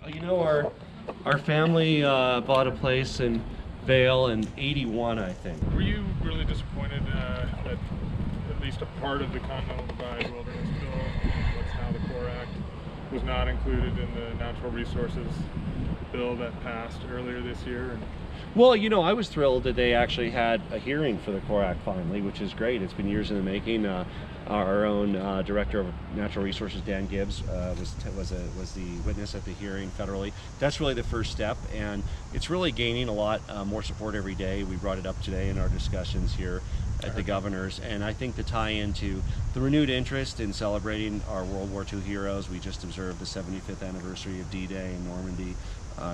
You know, our family bought a place in Vail in '81, I think. Were you really disappointed that at least a part of the Continental Divide Wilderness Bill, what's now the Core Act, was not included in the Natural Resources Bill that passed earlier this year? Well, you know, I was thrilled that they actually had a hearing for the Core Act finally, which is great. It's been years in the making. Our own Director of Natural Resources, Dan Gibbs, was the witness at the hearing federally. That's really the first step, and it's really gaining a lot more support every day. We brought it up today in our discussions here at the governor's, and I think the tie-in to the renewed interest in celebrating our World War II heroes. We just observed the 75th anniversary of D-Day in Normandy.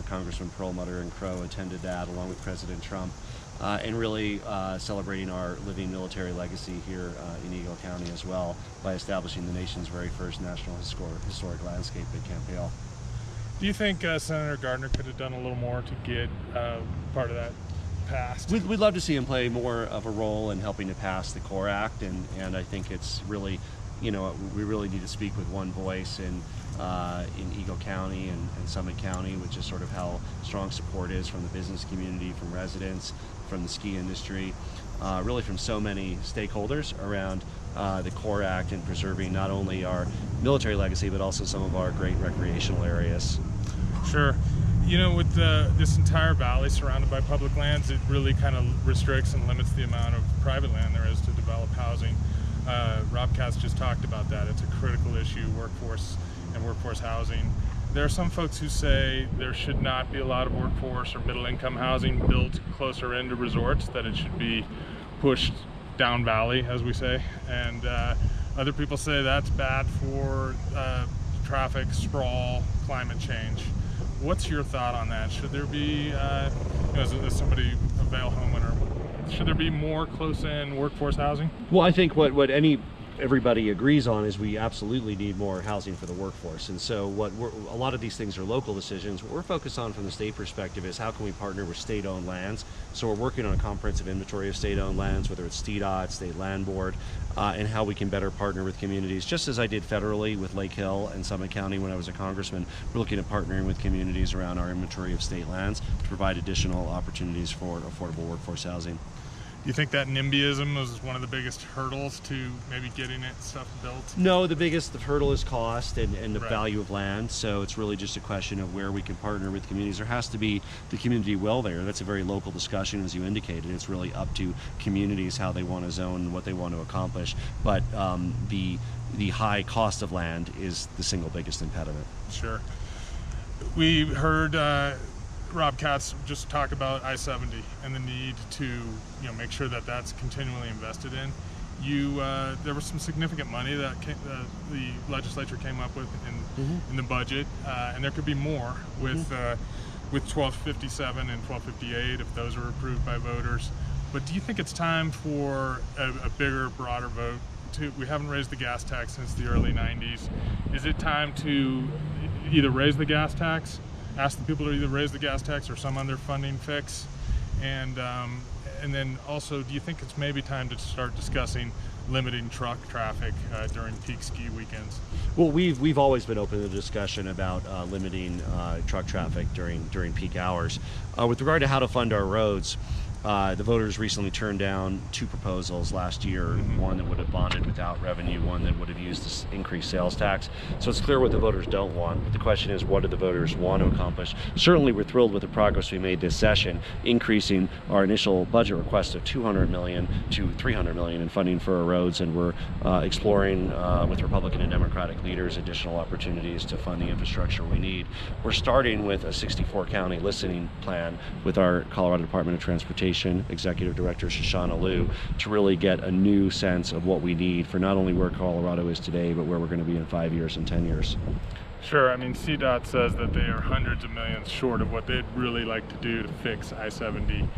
Congressman Perlmutter and Crow attended that along with President Trump, and really celebrating our living military legacy here in Eagle County as well by establishing the nation's very first National Historic Landscape at Camp Hale. Do you think Senator Gardner could have done a little more to get part of that passed? We'd love to see him play more of a role in helping to pass the Core Act, and I think it's really, you know, we really need to speak with one voice in Eagle County and Summit County, which is sort of how strong support is from the business community, from residents, from the ski industry, really from so many stakeholders around the Core Act and preserving not only our military legacy, but also some of our great recreational areas. Sure. You know, with this entire valley surrounded by public lands, it really kind of restricts and limits the amount of private land there is to develop housing. Rob Katz just talked about that. It's a critical issue, workforce and workforce housing. There are some folks who say there should not be a lot of workforce or middle-income housing built closer into resorts, that it should be pushed down valley, as we say. And other people say that's bad for traffic, sprawl, climate change. What's your thought on that? Should there be, as somebody, a Vail homeowner, should there be more close-in workforce housing? Well, I think what everybody agrees on is we absolutely need more housing for the workforce. And so a lot of these things are local decisions. What we're focused on from the state perspective is how can we partner with state-owned lands. So we're working on a comprehensive inventory of state-owned lands, whether it's STDOT, State Land Board, and how we can better partner with communities. Just as I did federally with Lake Hill and Summit County when I was a congressman, we're looking at partnering with communities around our inventory of state lands to provide additional opportunities for affordable workforce housing. Do you think that NIMBYism was one of the biggest hurdles to maybe getting it stuff built? No, the biggest hurdle is cost and the Right. value of land. So it's really just a question of where we can partner with communities. There has to be the community will there. That's a very local discussion, as you indicated. It's really up to communities how they want to zone and what they want to accomplish. But the high cost of land is the single biggest impediment. Sure. We heard Rob Katz just talk about I-70 and the need to make sure that that's continually invested in. There was some significant money that the legislature came up with in the budget, and there could be more with 1257 and 1258 if those are approved by voters. But do you think it's time for a bigger, broader vote? We haven't raised the gas tax since the early 90s. Is it time to either raise the gas tax, ask the people to either raise the gas tax or some other funding fix? And then also, do you think it's maybe time to start discussing limiting truck traffic during peak ski weekends? Well, we've always been open to the discussion about limiting truck traffic during peak hours. With regard to how to fund our roads, the voters recently turned down two proposals last year, one that would have bonded without revenue, one that would have used this increased sales tax. So it's clear what the voters don't want, but the question is, what do the voters want to accomplish? Certainly we're thrilled with the progress we made this session, increasing our initial budget request of $200 million to $300 million in funding for our roads, and we're exploring with Republican and Democratic leaders additional opportunities to fund the infrastructure we need. We're starting with a 64 county listening plan with our Colorado Department of Transportation Executive Director Shoshana Liu to really get a new sense of what we need for not only where Colorado is today, but where we're going to be in 5 years and 10 years. Sure. I mean, CDOT says that they are hundreds of millions short of what they'd really like to do to fix I-70.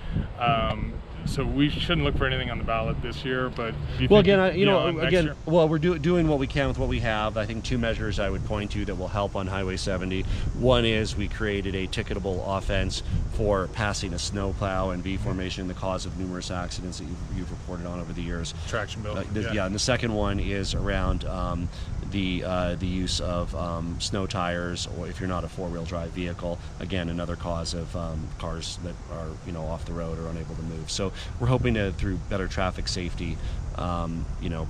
So we shouldn't look for anything on the ballot this year, but do you Well, think, again, next year? well, we're doing what we can with what we have. I think two measures I would point to that will help on Highway 70. One is we created a ticketable offense for passing a snowplow and V formation, the cause of numerous accidents that you've reported on over the years. Traction bill. And the second one is around the use of snow tires, or if you're not a four-wheel drive vehicle, again, another cause of cars that are off the road or unable to move. So we're hoping to, through better traffic safety,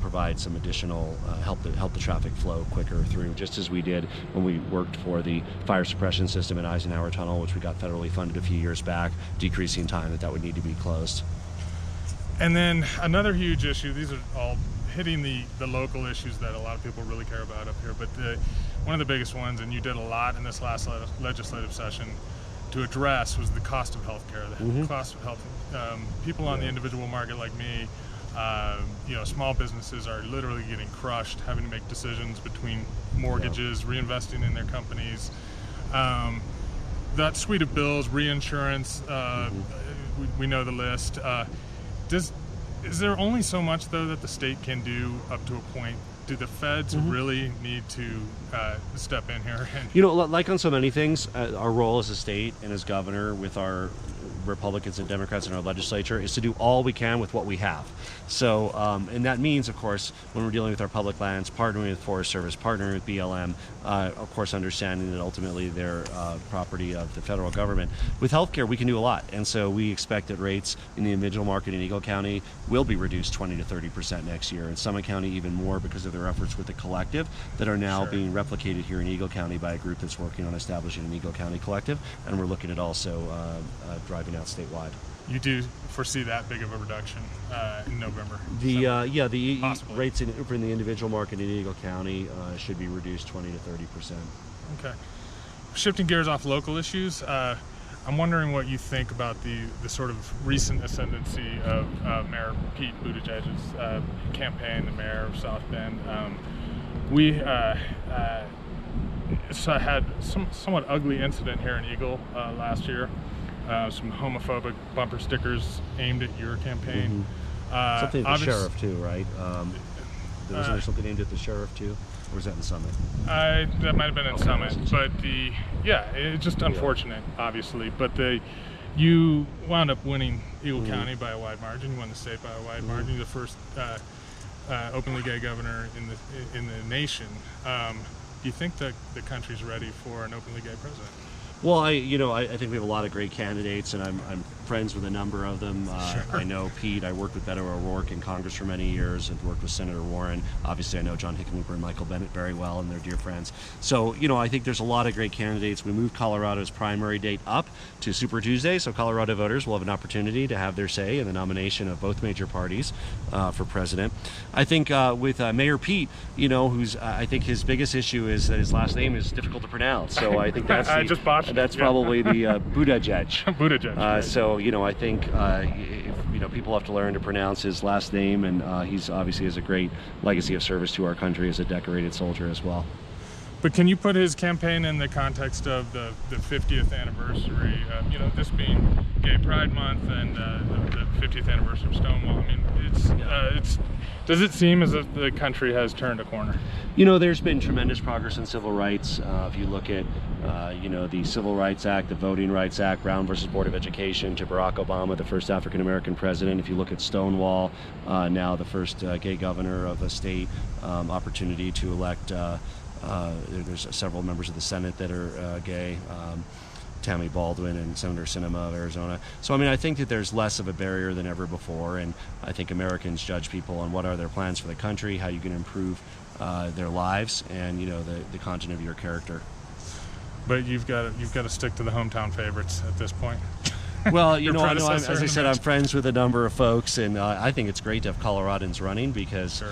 provide some additional help the traffic flow quicker through, just as we did when we worked for the fire suppression system in Eisenhower Tunnel, which we got federally funded a few years back, decreasing time that would need to be closed. And then another huge issue, these are all hitting the local issues that a lot of people really care about up here, but one of the biggest ones, and you did a lot in this last legislative session to address, was the cost of health care. The cost of health. People on the individual market like me, small businesses are literally getting crushed, having to make decisions between mortgages, reinvesting in their companies. That suite of bills, reinsurance, we know the list. Is there only so much, though, that the state can do up to a point? Do the feds really need to step in here? Like on so many things, our role as a state and as governor with our Republicans and Democrats in our legislature is to do all we can with what we have. So, and that means, of course, when we're dealing with our public lands, partnering with Forest Service, partnering with BLM, of course, understanding that ultimately they're property of the federal government. With healthcare, we can do a lot, and so we expect that rates in the individual market in Eagle County will be reduced 20 to 30% next year. In Summit County, even more, because of their efforts with the collective that are now being replicated here in Eagle County by a group that's working on establishing an Eagle County collective, and we're looking at also driving out statewide. You do foresee that big of a reduction in November? The rates in the individual market in Eagle County should be reduced 20 to 30%. Okay. Shifting gears off local issues, I'm wondering what you think about the sort of recent ascendancy of Mayor Pete Buttigieg's campaign, the mayor of South Bend. We had some somewhat ugly incident here in Eagle last year. Some homophobic bumper stickers aimed at your campaign. Something at the sheriff too, right? Was there something aimed at the sheriff too, or was that in Summit? That might have been in Summit, but it's just unfortunate, obviously. But you wound up winning Eagle County by a wide margin. You won the state by a wide margin. You're the first openly gay governor in the nation. Do you think that the country's ready for an openly gay president? Well, I think we have a lot of great candidates, and I'm friends with a number of them. I know Pete. I worked with Beto O'Rourke in Congress for many years, and worked with Senator Warren. Obviously, I know John Hickenlooper and Michael Bennett very well, and they're dear friends. So, I think there's a lot of great candidates. We moved Colorado's primary date up to Super Tuesday, so Colorado voters will have an opportunity to have their say in the nomination of both major parties for president. I think with Mayor Pete, who's I think his biggest issue is that his last name is difficult to pronounce. So I think that's that's probably the Buttigieg. Buttigieg. Right. So I think if, people have to learn to pronounce his last name, and he's obviously has a great legacy of service to our country as a decorated soldier as well. But can you put his campaign in the context of the 50th anniversary, this being Gay Pride Month and the 50th anniversary of Stonewall? I mean, does it seem as if the country has turned a corner? There's been tremendous progress in civil rights. If you look at, the Civil Rights Act, the Voting Rights Act, Brown versus Board of Education, to Barack Obama, the first African-American president. If you look at Stonewall, now the first gay governor of a state, opportunity to elect, there's several members of the Senate that are gay. Tammy Baldwin and Senator Sinema of Arizona. So, I think that there's less of a barrier than ever before, and I think Americans judge people on what are their plans for the country, how you can improve their lives, and the content of your character. But you've got to stick to the hometown favorites at this point. Well, as I said, I'm friends with a number of folks, and I think it's great to have Coloradans running because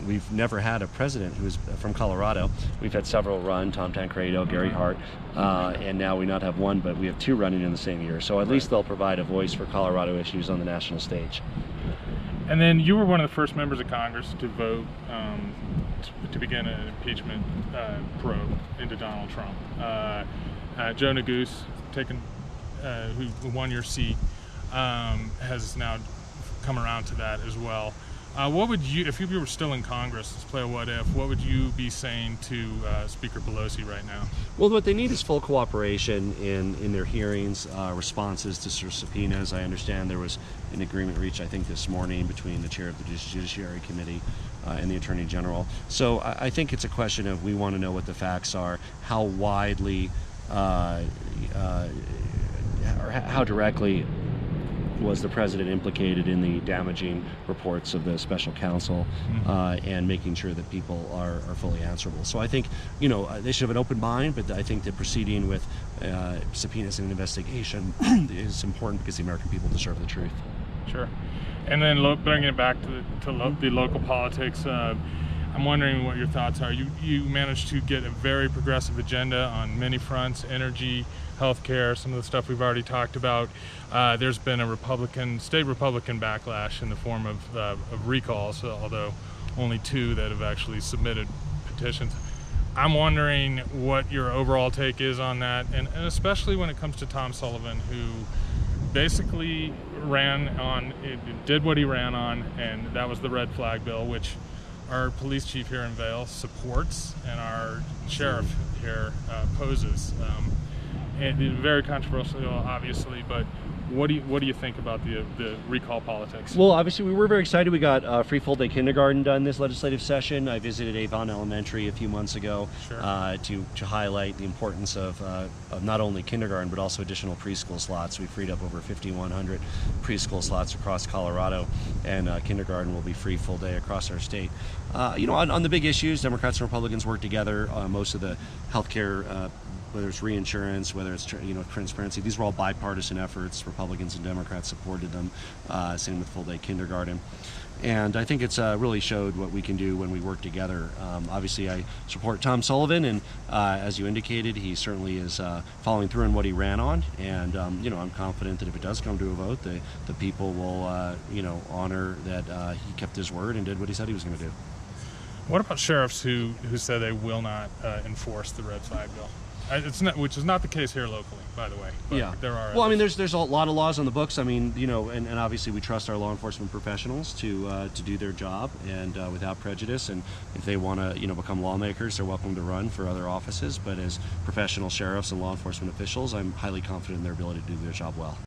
we've never had a president who's from Colorado. We've had several run, Tom Tancredo, Gary Hart, and now we not have one, but we have two running in the same year. So at least they'll provide a voice for Colorado issues on the national stage. And then you were one of the first members of Congress to vote to begin an impeachment probe into Donald Trump. Joe Neguse, who won your seat, has now come around to that as well. What would you, if you were still in Congress, let's play a what if, what would you be saying to Speaker Pelosi right now? Well, what they need is full cooperation in their hearings, responses to subpoenas. I understand there was an agreement reached, I think, this morning between the chair of the Judiciary Committee and the Attorney General. So I think it's a question of, we want to know what the facts are, how widely or how directly was the president implicated in the damaging reports of the special counsel, and making sure that people are fully answerable. So I think, they should have an open mind, but I think that proceeding with subpoenas and investigation is important because the American people deserve the truth. Sure. And then bringing it back to the local politics, I'm wondering what your thoughts are. You managed to get a very progressive agenda on many fronts: energy, healthcare, some of the stuff we've already talked about. There's been a state Republican backlash in the form of recalls, although only 2 that have actually submitted petitions. I'm wondering what your overall take is on that, and especially when it comes to Tom Sullivan, who basically did what he ran on, and that was the red flag bill, which our police chief here in Vail supports, and our sheriff here opposes. And it's very controversial, obviously, but what do you think about the recall politics? Well, obviously, we were very excited. We got free full-day kindergarten done this legislative session. I visited Avon Elementary a few months ago. Sure. To highlight the importance of not only kindergarten but also additional preschool slots. We freed up over 5,100 preschool slots across Colorado, and kindergarten will be free full day across our state. On the big issues, Democrats and Republicans work together. Most of the healthcare, whether it's reinsurance, whether it's transparency, these were all bipartisan efforts. Republicans and Democrats supported them. Same with full-day kindergarten. And I think it's really showed what we can do when we work together. Obviously, I support Tom Sullivan, and as you indicated, he certainly is following through on what he ran on. And I'm confident that if it does come to a vote, the people will honor that he kept his word and did what he said he was going to do. What about sheriffs who say they will not enforce the red flag bill? Which is not the case here locally, by the way. But yeah. There are. Well, I mean, there's a lot of laws on the books. I mean, and obviously we trust our law enforcement professionals to do their job and without prejudice. And if they want to, become lawmakers, they're welcome to run for other offices. But as professional sheriffs and law enforcement officials, I'm highly confident in their ability to do their job well.